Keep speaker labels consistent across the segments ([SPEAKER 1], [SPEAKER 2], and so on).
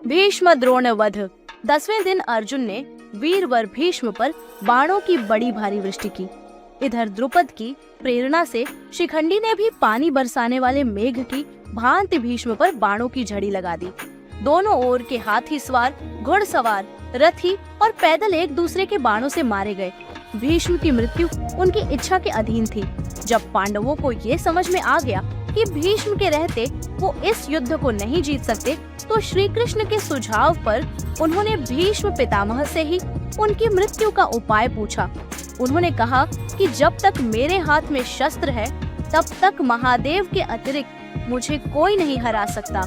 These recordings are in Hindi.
[SPEAKER 1] भीष्म द्रोण वध। 10वें दिन अर्जुन ने वीरवर भीष्म पर बाणों की बड़ी भारी वृष्टि की। इधर द्रुपद की प्रेरणा से शिखंडी ने भी पानी बरसाने वाले मेघ की भांति भीष्म पर बाणों की झड़ी लगा दी। दोनों ओर के हाथी सवार, घुड़सवार, रथी और पैदल एक दूसरे के बाणों से मारे गए। भीष्म की मृत्यु उनकी इच्छा के अधीन थी। जब पांडवों को ये समझ में आ गया कि भीष्म के रहते वो इस युद्ध को नहीं जीत सकते, तो श्री कृष्ण के सुझाव पर उन्होंने भीष्म पितामह से ही उनकी मृत्यु का उपाय पूछा। उन्होंने कहा कि जब तक मेरे हाथ में शस्त्र है, तब तक महादेव के अतिरिक्त मुझे कोई नहीं हरा सकता।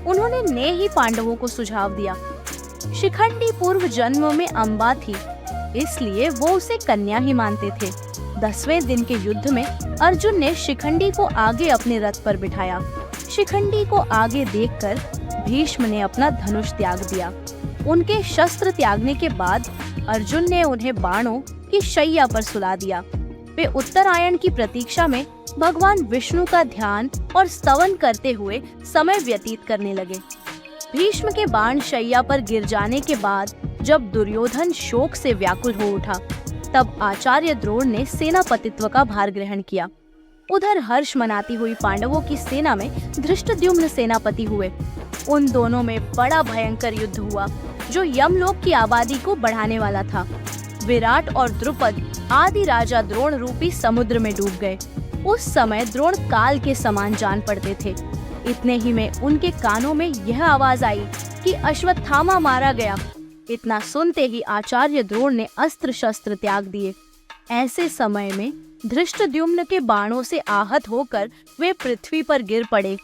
[SPEAKER 1] उन्होंने ने ही पांडवों को सुझाव दिया। शिखंडी पूर्व जन्म में अम्बा थी, इसलिए वो उसे कन्या ही मानते थे। 10वें दिन के युद्ध में अर्जुन ने शिखंडी को आगे अपने रथ पर बिठाया। शिखंडी को आगे देखकर भीष्म ने अपना धनुष त्याग दिया। उनके शस्त्र त्यागने के बाद अर्जुन ने उन्हें बाणों की शैया पर सुला दिया। वे उत्तरायण की प्रतीक्षा में भगवान विष्णु का ध्यान और स्तवन करते हुए समय व्यतीत करने लगे। भीष्म के बाण शैया पर गिर जाने के बाद जब दुर्योधन शोक से व्याकुल हो उठा, तब आचार्य द्रोण ने सेनापतित्व का भार ग्रहण किया। उधर हर्ष मनाती हुई पांडवों की सेना में धृष्टद्युम्न सेनापति हुए। उन दोनों में बड़ा भयंकर युद्ध हुआ, जो यमलोक की आबादी को बढ़ाने वाला था। विराट और द्रुपद आदि राजा द्रोण रूपी समुद्र में डूब गए। उस समय द्रोण काल के समान जान पड़ते थे। इतने ही में उनके कानों में यह आवाज आई कि अश्वत्थामा मारा गया। इतना सुनते ही आचार्य द्रोण ने अस्त्र शस्त्र त्याग दिए। ऐसे समय में धृष्टद्युम्न के बाणों से आहत होकर वे पृथ्वी पर गिर पड़े।